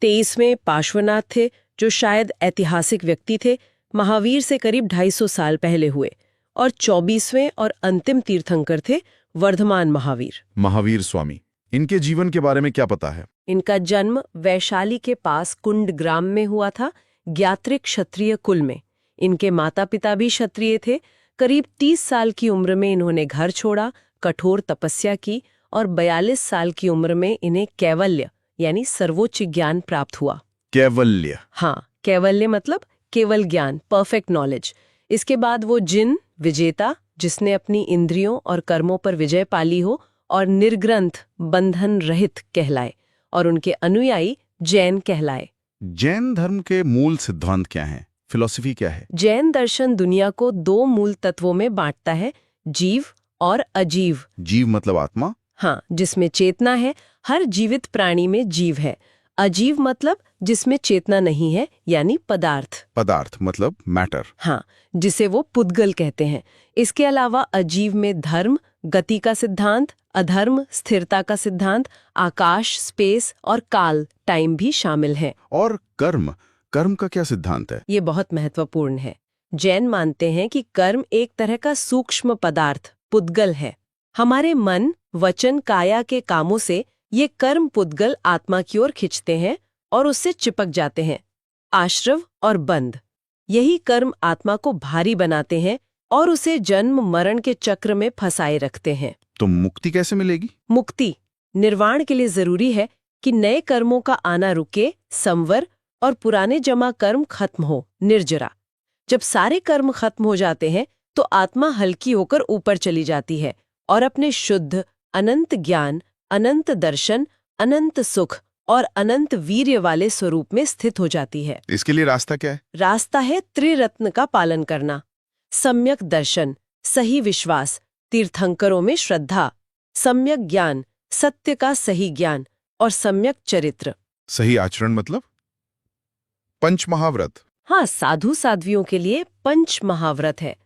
23वें पार्श्वनाथ थे, जो शायद ऐतिहासिक व्यक्ति थे, महावीर से करीब 250 साल पहले हुए। और 24वें और अंतिम तीर्थंकर थे वर्धमान महावीर स्वामी। इनके जीवन के बारे में क्या पता है? इनका जन्म वैशाली के पास कुंड ग्राम में हुआ था, ज्ञात्रिक क्षत्रिय कुल में। इनके माता पिता भी क्षत्रिय थे। करीब 30 साल की उम्र में इन्होंने घर छोड़ा, कठोर तपस्या की और 42 साल की उम्र में इन्हें कैवल्य यानी सर्वोच्च ज्ञान प्राप्त हुआ। कैवल्य? हाँ, कैवल्य मतलब केवल ज्ञान, परफेक्ट नॉलेज। इसके बाद वो जिन, विजेता, जिसने अपनी इंद्रियों और कर्मों पर विजय पाली हो, और निर्ग्रंथ, बंधन रहित कहलाए, और उनके अनुयायी जैन कहलाए। जैन धर्म के मूल सिद्धांत क्या हैं? फिलॉसफी क्या है? जैन दर्शन दुनिया को 2 मूल तत्वों में बांटता है, जीव और अजीव। जीव मतलब आत्मा? हाँ, जिसमें चेतना है। हर जीवित प्राणी में जीव है। अजीव मतलब जिसमें चेतना नहीं है, यानी पदार्थ। पदार्थ मतलब मैटर। हाँ, जिसे वो पुद्गल कहते हैं। इसके अलावा अजीव में धर्म, गति का सिद्धांत, अधर्म, स्थिरता का सिद्धांत, आकाश, स्पेस और काल, टाइम भी शामिल है। और कर्म, कर्म का क्या सिद्धांत है? ये बहुत महत्वपूर्ण है। जैन मानते हैं कि कर्म एक तरह का सूक्ष्म पदार्थ, पुद्गल है। हमारे मन, वचन, काया के कामों से ये कर्म पुद्गल आत्मा की ओर खिंचते हैं और उससे चिपक जाते हैं। आश्रव और बंध, यही कर्म आत्मा को भारी बनाते हैं और उसे जन्म मरण के चक्र में फंसाए रखते हैं। तो मुक्ति कैसे मिलेगी? मुक्ति निर्वाण के लिए जरूरी है कि नए कर्मों का आना रुके, संवर और पुराने जमा कर्म खत्म हो, निर्जरा। जब सारे कर्म खत्म हो जाते हैं तो आत्मा हल्की होकर ऊपर चली जाती है और अपने शुद्ध, अनंत ज्ञान, अनंत दर्शन, अनंत सुख और अनंत वीर्य वाले स्वरूप में स्थित हो जाती है। इसके लिए रास्ता क्या है? रास्ता है त्रिरत्न का पालन करना, सम्यक दर्शन, सही विश्वास, तीर्थंकरों में श्रद्धा, सम्यक ज्ञान, सत्य का सही ज्ञान और सम्यक चरित्र। सही आचरण मतलब पंच महाव्रत। हाँ, साधु साध्वियों के लिए पंच महाव्रत है।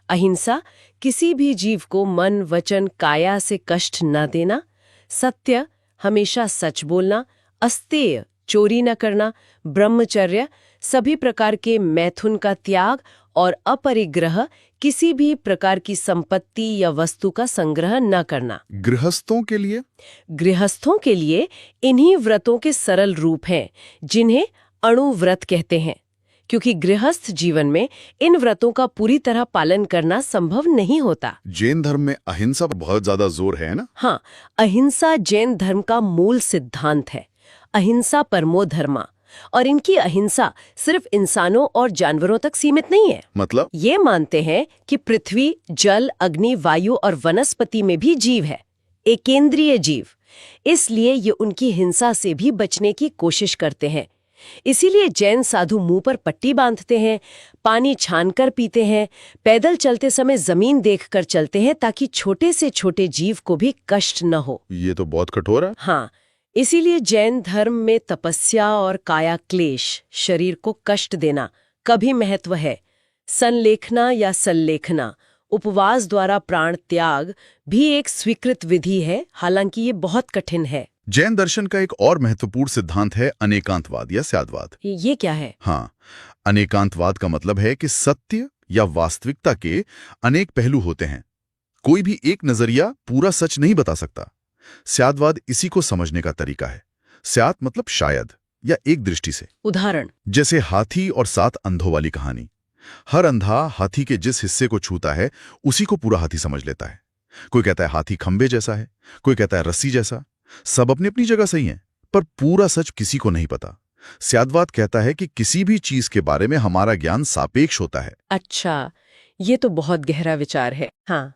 अहिंसा, किसी भी जीव को मन, वचन, काया से कष्ट न देना। सत्य, हमेशा सच बोलना। अस्तेय, चोरी न करना। ब्रह्मचर्य, सभी प्रकार के मैथुन का त्याग। और अपरिग्रह, किसी भी प्रकार की संपत्ति या वस्तु का संग्रह न करना। गृहस्थों के लिए? गृहस्थों के लिए इन्हीं व्रतों के सरल रूप हैं, जिन्हें अणुव्रत कहते हैं, क्योंकि गृहस्थ जीवन में इन व्रतों का पूरी तरह पालन करना संभव नहीं होता। जैन धर्म में अहिंसा पर बहुत ज्यादा जोर है ना? हाँ, अहिंसा जैन धर्म का मूल सिद्धांत है। अहिंसा परमो धर्मा। और इनकी अहिंसा सिर्फ इंसानों और जानवरों तक सीमित नहीं है। मतलब? ये मानते हैं कि पृथ्वी, जल, अग्नि, वायु और वनस्पति में भी जीव है, एकेंद्रीय जीव। इसलिए ये उनकी हिंसा से भी बचने की कोशिश करते हैं। इसीलिए जैन साधु मुंह पर पट्टी बांधते हैं, पानी छानकर पीते हैं, पैदल चलते समय जमीन देखकर चलते हैं ताकि छोटे से छोटे जीव को भी कष्ट न हो। ये तो बहुत कठोर है। हाँ, इसीलिए जैन धर्म में तपस्या और काया क्लेश, शरीर को कष्ट देना, कभी महत्व है। संलेखना या सल्लेखना, उपवास द्वारा प्राण त्याग भी एक स्वीकृत विधि है, हालांकि ये बहुत कठिन है। जैन दर्शन का एक और महत्वपूर्ण सिद्धांत है अनेकांतवाद या स्याद्वाद। ये क्या है? हाँ, अनेकांतवाद का मतलब है कि सत्य या वास्तविकता के अनेक पहलू होते हैं। कोई भी एक नजरिया पूरा सच नहीं बता सकता। स्याद्वाद इसी को समझने का तरीका है। स्यात् मतलब शायद या एक दृष्टि से। उदाहरण? जैसे हाथी और 7 अंधों वाली कहानी। हर अंधा हाथी के जिस हिस्से को छूता है उसी को पूरा हाथी समझ लेता है। कोई कहता है हाथी खंबे जैसा है, कोई कहता है रस्सी जैसा। सब अपनी अपनी जगह सही हैं, पर पूरा सच किसी को नहीं पता। स्याद्वाद कहता है कि किसी भी चीज के बारे में हमारा ज्ञान सापेक्ष होता है। अच्छा, ये तो बहुत गहरा विचार है। हाँ,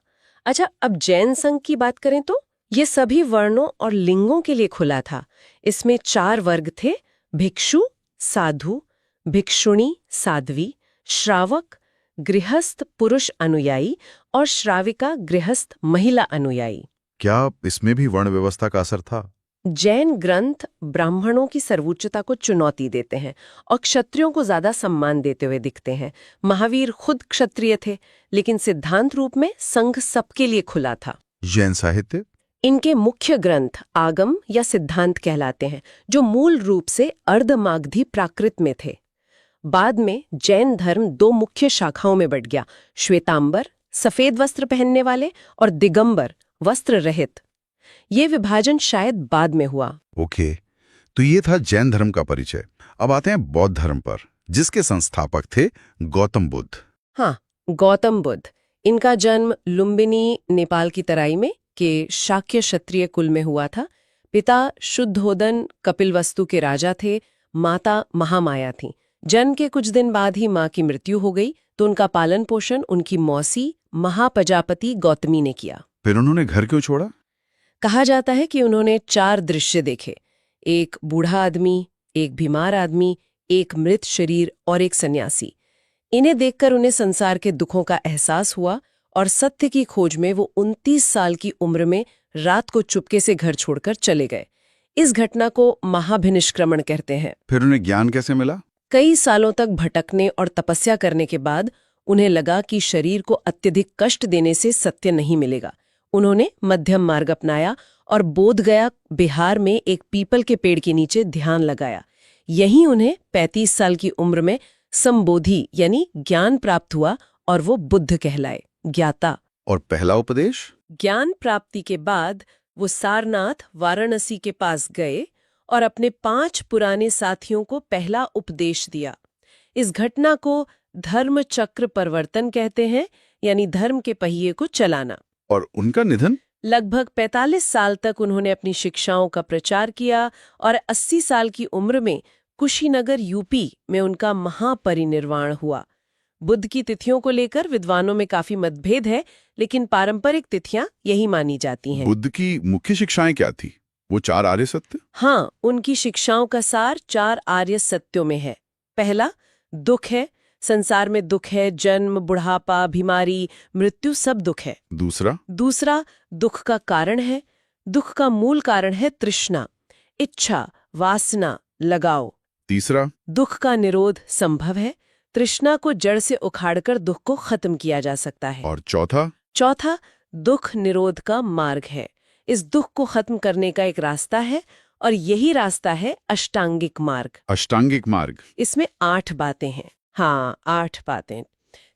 अच्छा, अब जैन संघ की बात करें तो ये सभी वर्णों और लिंगों के लिए खुला था। इसमें 4 वर्ग थे: भिक्षु, साधु, भिक्षुणी, साध्वी, श्रावक, गृहस्थ पुरुष अनुयायी और श्राविका गृहस्थ महिला अनुयायी। क्या इसमें भी वर्ण व्यवस्था का असर था? जैन ग्रंथ ब्राह्मणों की सर्वोच्चता को चुनौती देते हैं और क्षत्रियों को ज्यादा सम्मान देते हुए दिखते हैं। महावीर खुद क्षत्रिय थे, लेकिन सिद्धांत रूप में संघ सबके लिए खुला था। जैन साहित्य? इनके मुख्य ग्रंथ आगम या सिद्धांत कहलाते हैं, जो मूल रूप से अर्धमागधी प्राकृत में थे। बाद में जैन धर्म 2 मुख्य शाखाओं में बंट गया: श्वेतांबर, सफेद वस्त्र पहनने वाले, और दिगंबर, वस्त्र रहित। ये विभाजन शायद बाद में हुआ। ओके, तो ये था जैन धर्म का परिचय। अब आते हैं बौद्ध धर्म पर, जिसके संस्थापक थे गौतम बुद्ध। हाँ, गौतम बुद्ध। इनका जन्म लुम्बिनी, नेपाल की तराई में के शाक्य क्षत्रिय कुल में हुआ था। पिता शुद्धोदन कपिलवस्तु के राजा थे, माता महामाया थीं। जन्म के कुछ दिन बाद ही मां की मृत्यु हो गई, तो उनका पालन पोषण उनकी मौसी महाप्रजापति गौतमी ने किया। फिर उन्होंने घर क्यों छोड़ा? कहा जाता है कि उन्होंने 4 दृश्य देखे: एक बूढ़ा आदमी, एक बीमार आदमी, एक मृत शरीर और एक सन्यासी। इन्हें देखकर उन्हें संसार के दुखों का एहसास हुआ और सत्य की खोज में वो 29 साल की उम्र में रात को चुपके से घर छोड़कर चले गए। इस घटना को महाभिनिष्क्रमण कहते हैं। फिर उन्हें ज्ञान कैसे मिला? कई सालों तक भटकने और तपस्या करने के बाद उन्हें लगा कि शरीर को अत्यधिक कष्ट देने से सत्य नहीं मिलेगा। उन्होंने मध्यम मार्ग अपनाया और बोधगया, बिहार में एक पीपल के पेड़ के नीचे ध्यान लगाया। यहीं उन्हें 35 साल की उम्र में संबोधि यानी ज्ञान प्राप्त हुआ और वो बुद्ध कहलाए, ज्ञाता। और पहला उपदेश? ज्ञान प्राप्ति के बाद वो सारनाथ, वाराणसी के पास गए और अपने 5 पुराने साथियों को पहला उपदेश दिया। इस घटना को धर्म चक्र परिवर्तन कहते हैं, यानी धर्म के पहिए को चलाना। और उनका निधन? लगभग 45 साल तक उन्होंने अपनी शिक्षाओं का प्रचार किया और 80 साल की उम्र में कुशीनगर यूपी में उनका महापरिनिर्वाण हुआ। बुद्ध की तिथियों को लेकर विद्वानों में काफी मतभेद है, लेकिन पारंपरिक तिथियां यही मानी जाती हैं। बुद्ध की मुख्य शिक्षाएं क्या थी? वो 4 आर्य सत्य? हाँ, उनकी शिक्षाओं का सार 4 आर्य सत्यों में है। पहला, दुख है। संसार में दुख है, जन्म, बुढ़ापा, बीमारी, मृत्यु, सब दुख है। दूसरा, दुख का कारण है। दुख का मूल कारण है तृष्णा, इच्छा, वासना, लगाव। तीसरा, दुख का निरोध संभव है। तृष्णा को जड़ से उखाड़कर दुख को खत्म किया जा सकता है। और चौथा, दुख निरोध का मार्ग है। इस दुख को खत्म करने का एक रास्ता है, और यही रास्ता है अष्टांगिक मार्ग। इसमें 8 बातें हैं। हाँ, 8 बातें।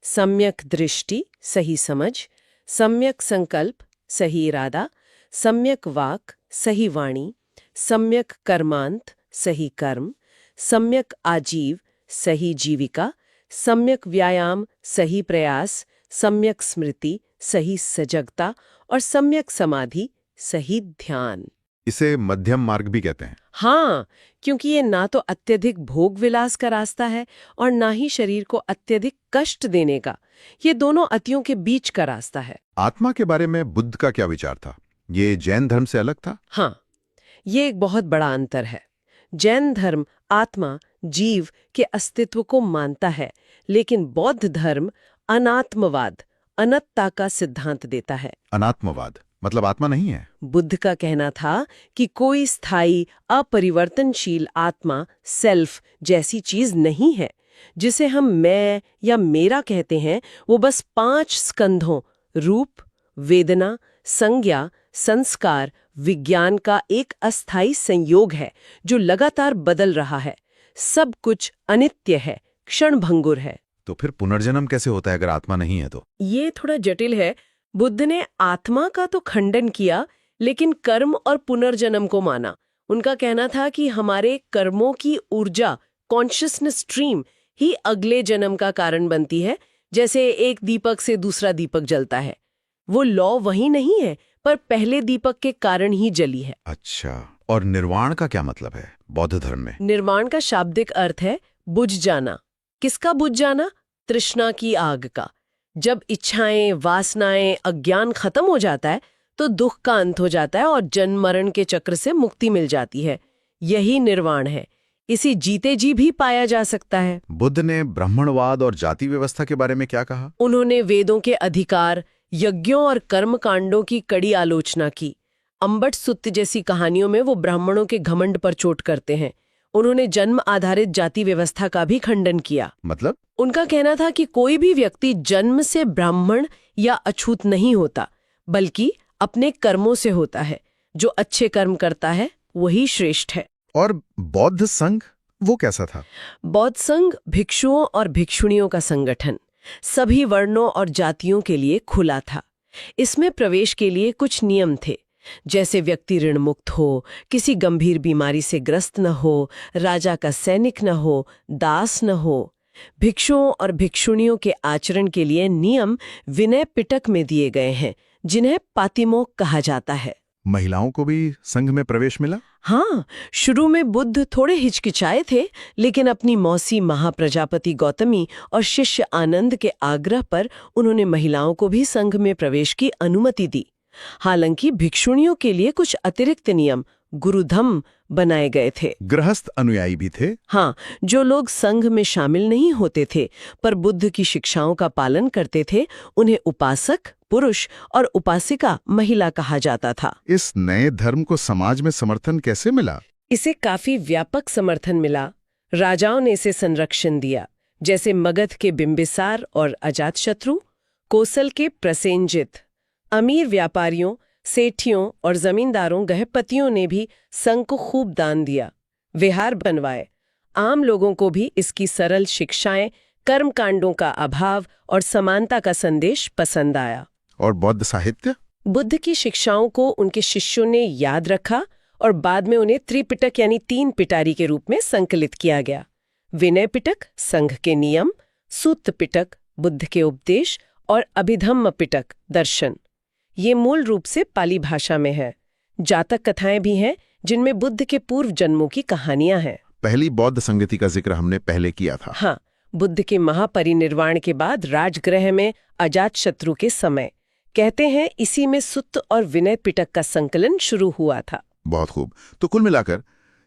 सम्यक दृष्टि, सही समझ। सम्यक संकल्प, सही इरादा। सम्यक वाक, सही वाणी। सम्यक कर्मांत, सही कर्म। सम्यक आजीव, सही जीविका। सम्यक व्यायाम, सही प्रयास। सम्यक स्मृति, सही सजगता। और सम्यक समाधि, सही ध्यान। इसे मध्यम मार्ग भी कहते हैं। हाँ, क्योंकि ये ना तो अत्यधिक भोग विलास का रास्ता है और ना ही शरीर को अत्यधिक कष्ट देने का। ये दोनों अतियों के बीच का रास्ता है। आत्मा के बारे में बुद्ध का क्या विचार था? ये जैन धर्म से अलग था? हाँ, ये एक बहुत बड़ा अंतर है। जैन धर्म आत्मा, जीव के अस्तित्व को मानता है, लेकिन बौद्ध धर्म अनात्मवाद, अनंतता का सिद्धांत देता है। अनात्मवाद मतलब आत्मा नहीं है? बुद्ध का कहना था कि कोई स्थायी, अपरिवर्तनशील आत्मा, सेल्फ जैसी चीज नहीं है। जिसे हम मैं या मेरा कहते हैं, वो बस 5 स्कंधों रूप, वेदना, संज्ञा, संस्कार, विज्ञान का एक अस्थायी संयोग है जो लगातार बदल रहा है। सब कुछ अनित्य है, क्षणभंगुर है। तो फिर पुनर्जन्म कैसे होता है अगर आत्मा नहीं है तो? ये थोड़ा जटिल है। बुद्ध ने आत्मा का तो खंडन किया, लेकिन कर्म और पुनर्जन्म को माना। उनका कहना था कि हमारे कर्मों की ऊर्जा, कॉन्शियसनेस स्ट्रीम ही अगले जन्म का कारण बनती है। जैसे एक दीपक से दूसरा दीपक जलता है, वो लौ वही नहीं है, पर पहले दीपक के कारण ही जली है। अच्छा, और निर्वाण का क्या मतलब है बौद्ध धर्म में? निर्वाण का शाब्दिक अर्थ है बुझ जाना। किसका बुझ जाना? तृष्णा की आग का। जब इच्छाएं, वासनाएं, अज्ञान खत्म हो जाता है तो दुख का अंत हो जाता है और जन्म मरण के चक्र से मुक्ति मिल जाती है। यही निर्वाण है। इसी जीते जी भी पाया जा सकता है। बुद्ध ने ब्राह्मणवाद और जाति व्यवस्था के बारे में क्या कहा? उन्होंने वेदों के अधिकार, यज्ञों और कर्म कांडों की कड़ी आलोचना की। अम्बट सुत्त जैसी कहानियों में वो ब्राह्मणों के घमंड पर चोट करते हैं। उन्होंने जन्म आधारित जाति व्यवस्था का भी खंडन किया। मतलब? उनका कहना था कि कोई भी व्यक्ति जन्म से ब्राह्मण या अछूत नहीं होता, बल्कि अपने कर्मों से होता है। जो अच्छे कर्म करता है वही श्रेष्ठ है। और बौद्ध संघ, वो कैसा था? बौद्ध संघ भिक्षुओं और भिक्षुणियों का संगठन, सभी वर्णों और जातियों के लिए खुला था। इसमें प्रवेश के लिए कुछ नियम थे, जैसे व्यक्ति ऋण मुक्त हो, किसी गंभीर बीमारी से ग्रस्त न हो, राजा का सैनिक न हो, दास न हो। भिक्षुओं और भिक्षुणियों के आचरण के लिए नियम विनय पिटक में दिए गए हैं, जिन्हें पातिमोक्ष कहा जाता है। महिलाओं को भी संघ में प्रवेश मिला? हाँ, शुरू में बुद्ध थोड़े हिचकिचाए थे, लेकिन अपनी मौसी महाप्रजापति गौतमी और शिष्य आनंद के आग्रह पर उन्होंने महिलाओं को भी संघ में प्रवेश की अनुमति दी। हालांकि भिक्षुणियों के लिए कुछ अतिरिक्त नियम, गुरुधम, बनाए गए थे। गृहस्थ अनुयायी भी थे? हाँ, जो लोग संघ में शामिल नहीं होते थे पर बुद्ध की शिक्षाओं का पालन करते थे, उन्हें उपासक पुरुष और उपासिका महिला कहा जाता था। इस नए धर्म को समाज में समर्थन कैसे मिला? इसे काफी व्यापक समर्थन मिला। राजाओं ने इसे संरक्षण दिया, जैसे मगध के बिंबिसार और अजातशत्रु, कोसल के प्रसेनजित। अमीर व्यापारियों, सेठियों और जमींदारों, गृहपतियों ने भी संघ को खूब दान दिया, विहार बनवाए। आम लोगों को भी इसकी सरल शिक्षाएं, कर्मकांडों का अभाव और समानता का संदेश पसंद आया। और बौद्ध साहित्य? बुद्ध की शिक्षाओं को उनके शिष्यों ने याद रखा और बाद में उन्हें त्रिपिटक यानी 3 पिटारी के रूप में संकलित किया गया। विनय पिटक संघ के नियम, सूत्र पिटक बुद्ध के उपदेश और अभिधम्म पिटक दर्शन। ये मूल रूप से पाली भाषा में है। जातक कथाएं भी हैं जिनमें बुद्ध के पूर्व जन्मों की कहानियां हैं। पहली बौद्ध संगति का जिक्र हमने पहले किया था। हाँ, बुद्ध के महापरिनिर्वाण के बाद राजगृह में अजातशत्रु के समय, कहते हैं इसी में सुत्त और विनय पिटक का संकलन शुरू हुआ था। बहुत खूब। तो कुल मिलाकर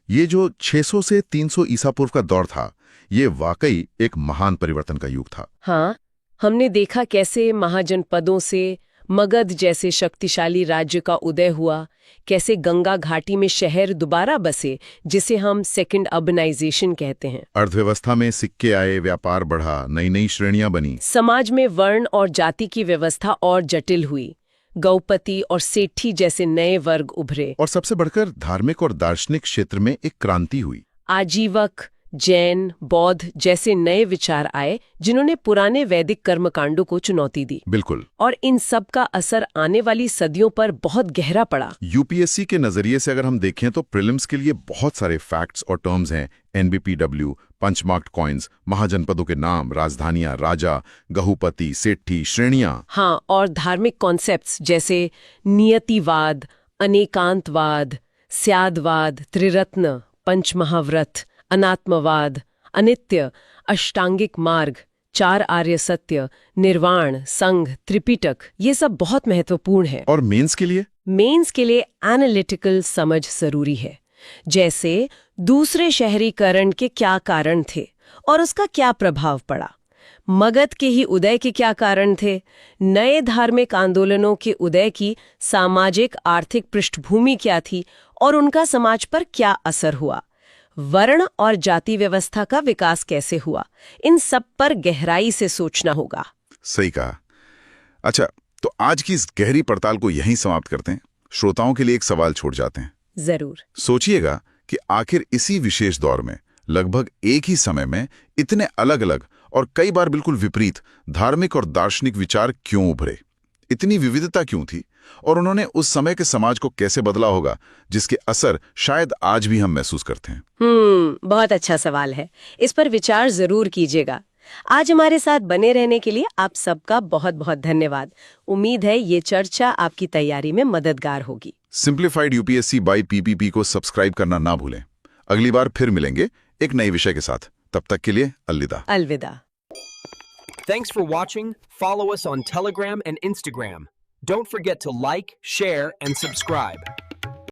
ये जो 600 से 300 ईसा पूर्व का दौर था, ये वाकई एक महान परिवर्तन का युग था। हाँ, हमने देखा कैसे महाजनपदों से मगध जैसे शक्तिशाली राज्य का उदय हुआ, कैसे गंगा घाटी में शहर दोबारा बसे, जिसे हम सेकंड अर्बनाइजेशन कहते हैं। अर्थव्यवस्था में सिक्के आए, व्यापार बढ़ा, नई नई श्रेणियां बनी। समाज में वर्ण और जाति की व्यवस्था और जटिल हुई, गौपति और सेठी जैसे नए वर्ग उभरे। और सबसे बढ़कर धार्मिक और दार्शनिक क्षेत्र में एक क्रांति हुई। आजीवक, जैन, बौद्ध जैसे नए विचार आए, जिन्होंने पुराने वैदिक कर्मकांडों को चुनौती दी। बिल्कुल। और इन सब का असर आने वाली सदियों पर बहुत गहरा पड़ा। यूपीएससी के नजरिए से अगर हम देखें तो प्रीलिम्स के लिए बहुत सारे फैक्ट्स और टर्म्स हैं। एनबीपीडब्ल्यू, पंचमार्क्ड कॉइन्स, महाजनपदों के नाम, राजधानियां, राजा, गहुपति, सेठी, श्रेणियां। हाँ, और धार्मिक कॉन्सेप्ट्स जैसे नियतिवाद, अनेकांतवाद, स्यादवाद, त्रिरत्न, पंचमहाव्रत, अनात्मवाद, अनित्य, अष्टांगिक मार्ग, 4 आर्य सत्य, निर्वाण, संघ, त्रिपिटक, ये सब बहुत महत्वपूर्ण है। और मेंस के लिए? मेंस के लिए एनालिटिकल समझ जरूरी है। जैसे दूसरे शहरीकरण के क्या कारण थे और उसका क्या प्रभाव पड़ा, मगध के ही उदय के क्या कारण थे, नए धार्मिक आंदोलनों के उदय की सामाजिक आर्थिक पृष्ठभूमि क्या थी और उनका समाज पर क्या असर हुआ, वर्ण और जाति व्यवस्था का विकास कैसे हुआ, इन सब पर गहराई से सोचना होगा। सही कहा। अच्छा, तो आज की इस गहरी पड़ताल को यहीं समाप्त करते हैं। श्रोताओं के लिए एक सवाल छोड़ जाते हैं। जरूर। सोचिएगा कि आखिर इसी विशेष दौर में लगभग एक ही समय में इतने अलग अलग और कई बार बिल्कुल विपरीत धार्मिक और दार्शनिक विचार क्यों उभरे, इतनी विविधता क्यों थी, और उन्होंने उस समय के समाज को कैसे बदला होगा, जिसके असर शायद आज भी हम महसूस करते हैं। बहुत अच्छा सवाल है। इस पर विचार जरूर कीजिएगा। आज हमारे साथ बने रहने के लिए आप सबका बहुत बहुत धन्यवाद। उम्मीद है ये चर्चा आपकी तैयारी में मददगार होगी। सिंप्लीफाइड यूपीएससी बाय पीपीपी को सब्सक्राइब करना ना भूलें। अगली बार फिर मिलेंगे एक नए विषय के साथ। तब तक के लिए अलविदा। अलविदा। Thanks for watching. Follow us on Telegram and Instagram. Don't forget to like, share, and subscribe.